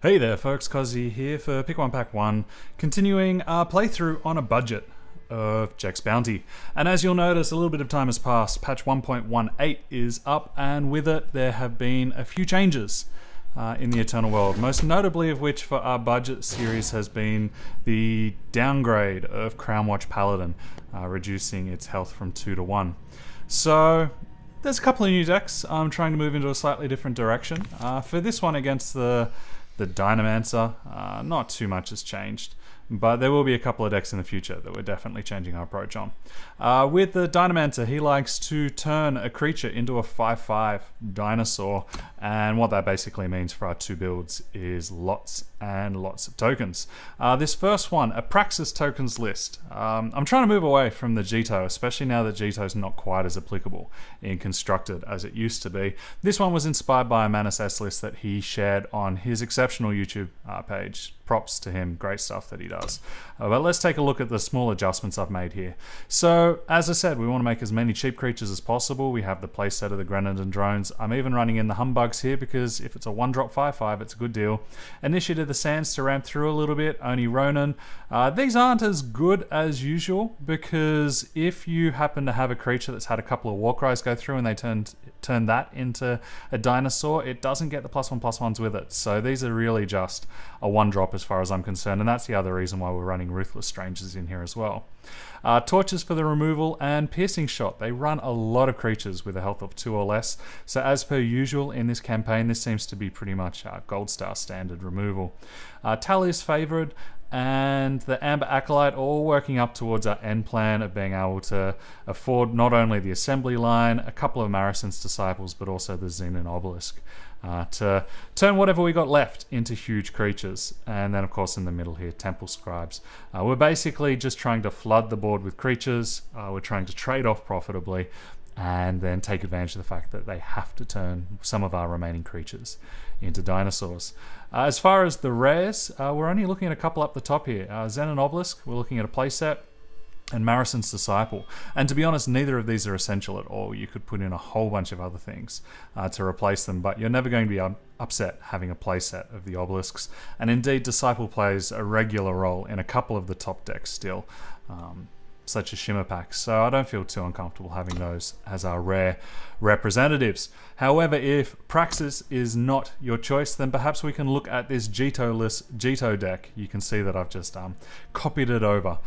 Hey there folks, Kozzi here for Pick 1 Pack 1, continuing our playthrough on a budget of Jekk's Bounty. And as you'll notice, a little bit of time has passed. Patch 1.18 is up, and with it there have been a few changes in the Eternal World, most notably of which for our budget series has been the downgrade of Crownwatch Paladin, reducing its health from 2 to 1. So there's a couple of new decks. I'm trying to move into a slightly different direction. For this one against the Dinomancer, not too much has changed, but there will be a couple of decks in the future that we're definitely changing our approach on. With the Dinomancer, he likes to turn a creature into a 5/5 dinosaur, and what that basically means for our two builds is lots and lots of tokens. This first one, a Praxis Tokens list. I'm trying to move away from the Jito, especially now that Jito's not quite as applicable in Constructed as it used to be. This one was inspired by a Manus S list that he shared on his exceptional YouTube page. Props to him, great stuff that he does. But let's take a look at the small adjustments I've made here. So, as I said, we want to make as many cheap creatures as possible. We have the playset of the Grenadin drones. I'm even running in the Humbugs here because if it's a 1-drop 5/5, it's a good deal. Initiative the Sands to ramp through a little bit. Oni Ronin. These aren't as good as usual because if you happen to have a creature that's had a couple of Warcries go through and they turn that into a dinosaur, it doesn't get the +1/+1s with it. So these are really just a 1-drop as far as I'm concerned, and that's the other reason why we're running Ruthless Strangers in here as well. Torches for the removal and Piercing Shot. They run a lot of creatures with a health of 2 or less, so as per usual in this campaign, this seems to be pretty much Gold Star standard removal. Talir's Favored and the Amber Acolyte all working up towards our end plan of being able to afford not only the assembly line, a couple of Marisen's Disciples, but also the Xenan Obelisk. To turn whatever we got left into huge creatures. And then of course in the middle here, Temple Scribes. We're basically just trying to flood the board with creatures. We're trying to trade off profitably and then take advantage of the fact that they have to turn some of our remaining creatures into dinosaurs. As far as the rares, we're only looking at a couple up the top here. Xenan Obelisk, we're looking at a playset, and Marisen's Disciple. And to be honest, neither of these are essential at all. You could put in a whole bunch of other things to replace them, but you're never going to be upset having a playset of the Obelisks. And indeed, Disciple plays a regular role in a couple of the top decks still, such as Shimmer Packs. So I don't feel too uncomfortable having those as our rare representatives. However, if Praxis is not your choice, then perhaps we can look at this Jitoless Jito deck. You can see that I've just copied it over.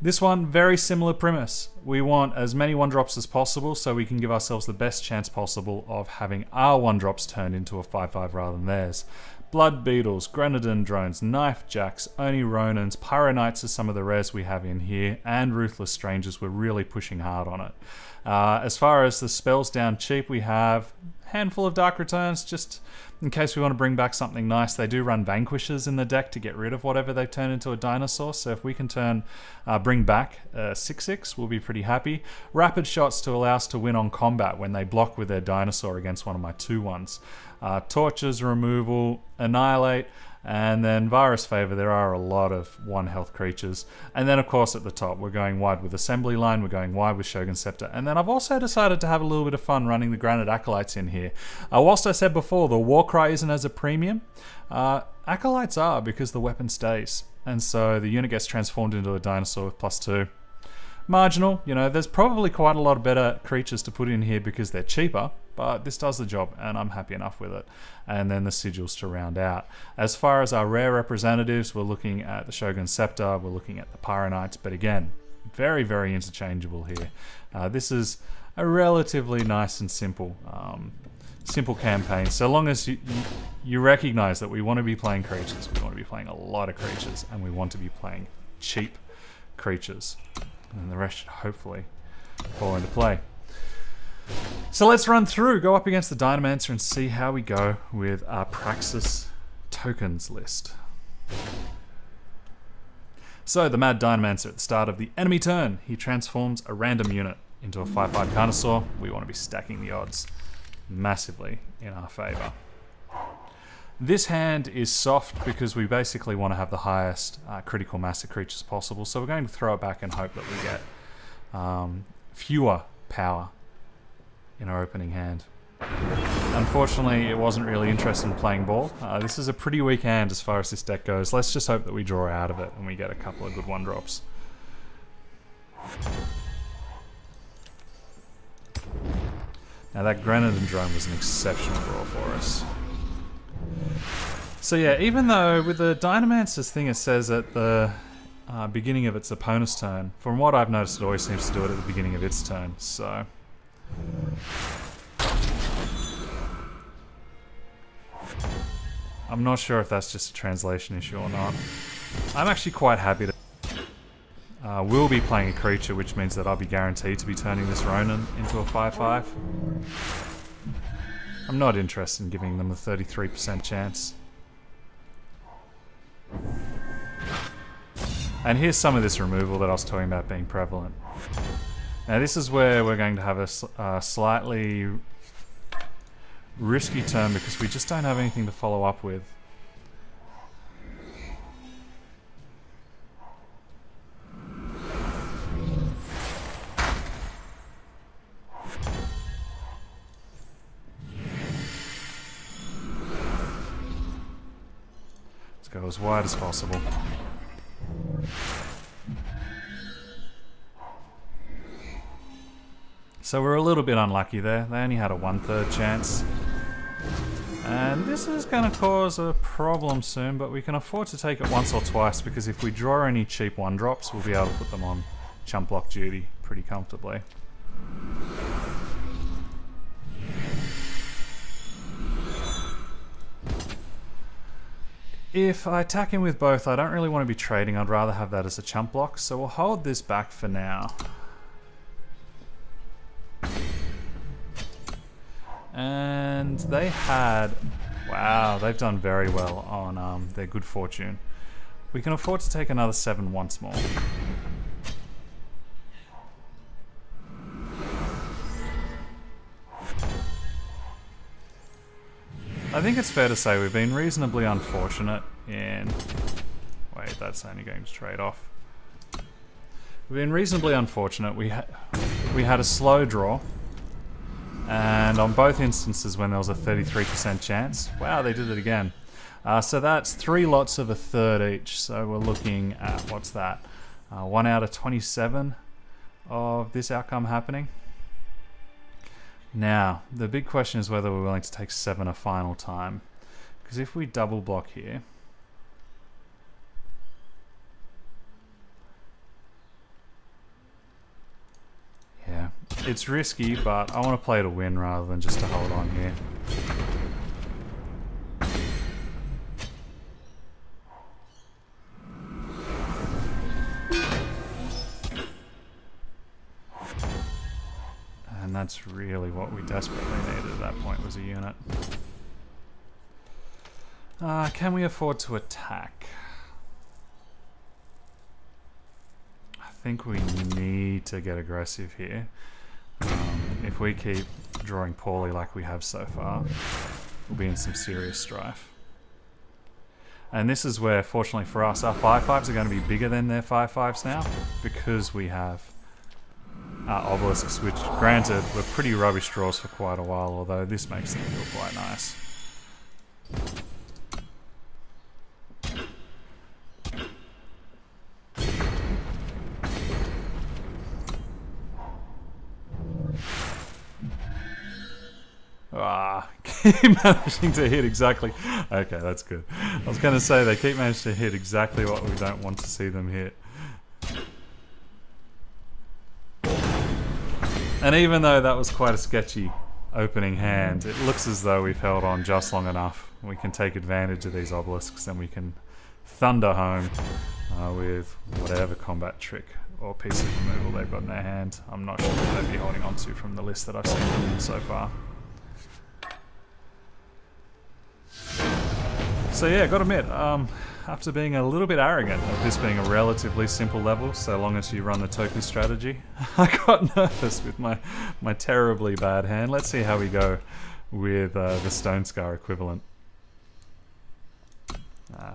This one, very similar premise. We want as many 1-drops as possible so we can give ourselves the best chance possible of having our 1-drops turned into a 5/5 rather than theirs. Blood Beetles, Grenadin drones, Knifejacks, Oni Ronins, Pyroknights are some of the rares we have in here, and Ruthless Strangers. We're really pushing hard on it. As far as the spells down cheap, we have a handful of Dark Returns, just in case we want to bring back something nice. They do run Vanquishers in the deck to get rid of whatever they've turned into a dinosaur, so if we can bring back 6/6, we'll be pretty happy. Rapid Shots to allow us to win on combat when they block with their dinosaur against one of my 2/1s. Torches, Removal, Annihilate, and then Virus Favor. There are a lot of 1-health creatures. And then of course at the top, we're going wide with Assembly Line, we're going wide with Shogun Scepter. And then I've also decided to have a little bit of fun running the Granite Acolytes in here. Whilst I said before, the Warcry isn't as a premium, Acolytes are because the weapon stays. And so the unit gets transformed into a dinosaur with +2. Marginal, you know, there's probably quite a lot of better creatures to put in here because they're cheaper, but this does the job and I'm happy enough with it. And then the Sigils to round out. As far as our rare representatives, we're looking at the Shogun Scepter, we're looking at the Pyroknights, but again, very, very interchangeable here. This is a relatively nice and simple campaign, so long as you recognize that we want to be playing creatures, we want to be playing a lot of creatures, and we want to be playing cheap creatures. And the rest should hopefully fall into play. So let's run through, go up against the Dinomancer and see how we go with our Praxis Tokens list. So the Mad Dinomancer at the start of the enemy turn, he transforms a random unit into a 5/5 Dinosaur. We want to be stacking the odds massively in our favor. This hand is soft because we basically want to have the highest critical mass of creatures possible, so we're going to throw it back and hope that we get fewer power in our opening hand. Unfortunately, it wasn't really interested in playing ball. This is a pretty weak hand as far as this deck goes. Let's just hope that we draw out of it and we get a couple of good 1-drops. Now that Grenadin drone was an exceptional draw for us. So yeah, even though with the Dinomancer's thing it says at the beginning of its opponent's turn, from what I've noticed it always seems to do it at the beginning of its turn, so... I'm not sure if that's just a translation issue or not. I'm actually quite happy to... we'll be playing a creature, which means that I'll be guaranteed to be turning this Ronin into a 5/5. I'm not interested in giving them a 33% chance. And here's some of this removal that I was talking about being prevalent. Now this is where we're going to have a slightly risky turn because we just don't have anything to follow up with. Let's go as wide as possible. So we're a little bit unlucky there. They only had a 1/3 chance. And this is going to cause a problem soon, but we can afford to take it once or twice because if we draw any cheap 1-drops, we'll be able to put them on chump block duty pretty comfortably. If I attack him with both, I don't really want to be trading. I'd rather have that as a chump block, so we'll hold this back for now. And they had... Wow, they've done very well on their good fortune. We can afford to take another 7 once more. I think it's fair to say we've been reasonably unfortunate in... Wait, that's only going to trade off. We've been reasonably unfortunate. We had a slow draw. And on both instances when there was a 33% chance, wow, they did it again. So that's 3 lots of a 1/3 each. So we're looking at, what's that? 1 out of 27 of this outcome happening. Now, the big question is whether we're willing to take 7 a final time. Because if we double block here, yeah, it's risky, but I want to play to win rather than just to hold on here. And that's really what we desperately needed at that point, was a unit. Can we afford to attack? I think we need to get aggressive here. If we keep drawing poorly like we have so far, we'll be in some serious strife. And this is where, fortunately for us, our 5/5s are going to be bigger than their 5/5s now, because we have Obelisks, which, granted, were pretty rubbish draws for quite a while, although this makes them feel quite nice. Keep managing to hit exactly... Okay, that's good. I was going to say, they keep managing to hit exactly what we don't want to see them hit. And even though that was quite a sketchy opening hand, it looks as though we've held on just long enough. We can take advantage of these obelisks and we can thunder home with whatever combat trick or piece of removal they've got in their hand. I'm not sure what they'd be holding on to from the list that I've seen from them so far. So yeah, gotta admit, after being a little bit arrogant of this being a relatively simple level, so long as you run the token strategy, I got nervous with my terribly bad hand. Let's see how we go with the Stone Scar equivalent.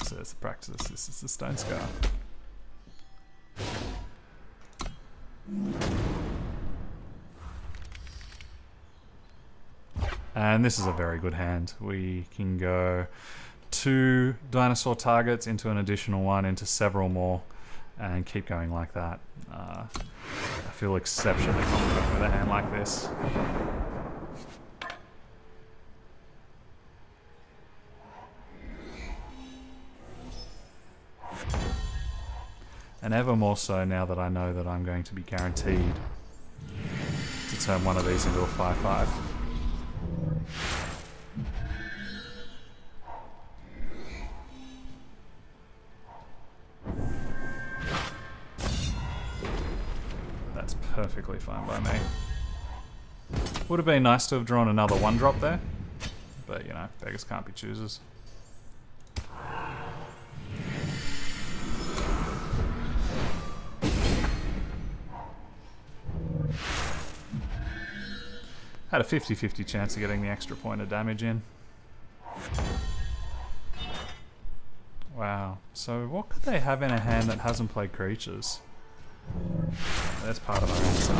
So there's the Praxis, this is the Stone Scar. And this is a very good hand. We can go 2 dinosaur targets into an additional one, into several more, and keep going like that. I feel exceptionally confident with a hand like this. And ever more so now that I know that I'm going to be guaranteed to turn one of these into a 5/5. That's perfectly fine by me. Would have been nice to have drawn another 1-drop there, but you know, beggars can't be choosers. Had a 50-50 chance of getting the extra point of damage in. Wow. So what could they have in a hand that hasn't played creatures? That's part of our answer.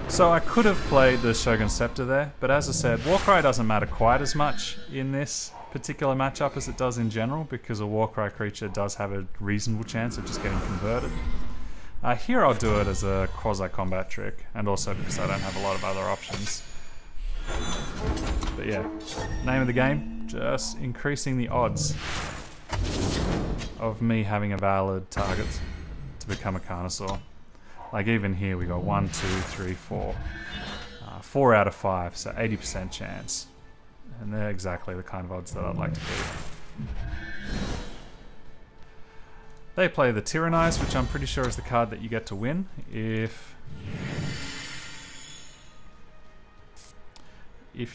So I could have played the Shogun Scepter there, but as I said, Warcry doesn't matter quite as much in this particular matchup as it does in general, because a Warcry creature does have a reasonable chance of just getting converted. Here I'll do it as a quasi-combat trick, and also because I don't have a lot of other options. But yeah, name of the game, just increasing the odds of me having a valid target to become a Carnosaur. Like even here we got 1, 2, 3, 4. 4 out of 5, so 80% chance. And they're exactly the kind of odds that I'd like to beat. They play the Tyrannize, which I'm pretty sure is the card that you get to win if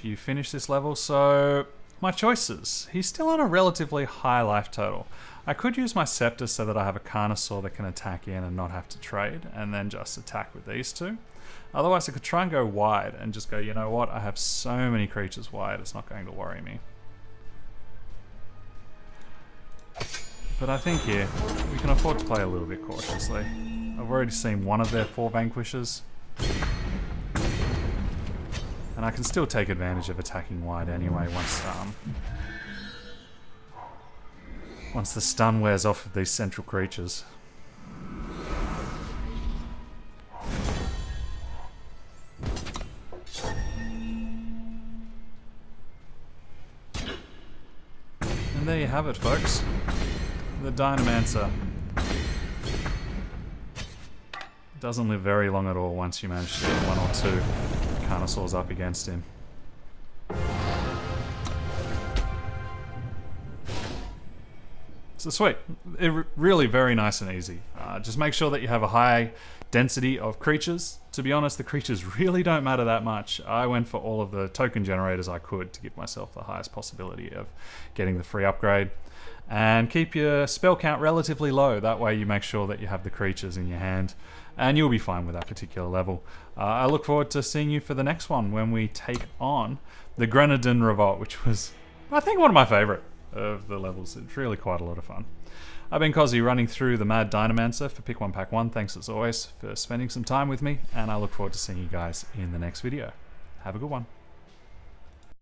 you finish this level. So my choices. He's still on a relatively high life total. I could use my Scepter so that I have a Carnosaur that can attack in and not have to trade, and then just attack with these 2. Otherwise I could try and go wide and just go, you know what, I have so many creatures wide, it's not going to worry me. But I think here, we can afford to play a little bit cautiously. I've already seen one of their 4 Vanquishes. And I can still take advantage of attacking wide anyway once the stun wears off of these central creatures. And there you have it, folks. The Dinomancer doesn't live very long at all once you manage to get 1 or 2 Carnosaurs up against him. So sweet. Really very nice and easy. Just make sure that you have a high density of creatures. To be honest, the creatures really don't matter that much. I went for all of the token generators I could to give myself the highest possibility of getting the free upgrade. And keep your spell count relatively low. That way you make sure that you have the creatures in your hand, and you'll be fine with that particular level. I look forward to seeing you for the next one when we take on the Grenadin Revolt, which was, I think, one of my favourite of the levels. It's really quite a lot of fun. I've been Kozzi, running through the Mad Dinomancer for Pick 1 Pack 1. Thanks as always for spending some time with me, and I look forward to seeing you guys in the next video. Have a good one.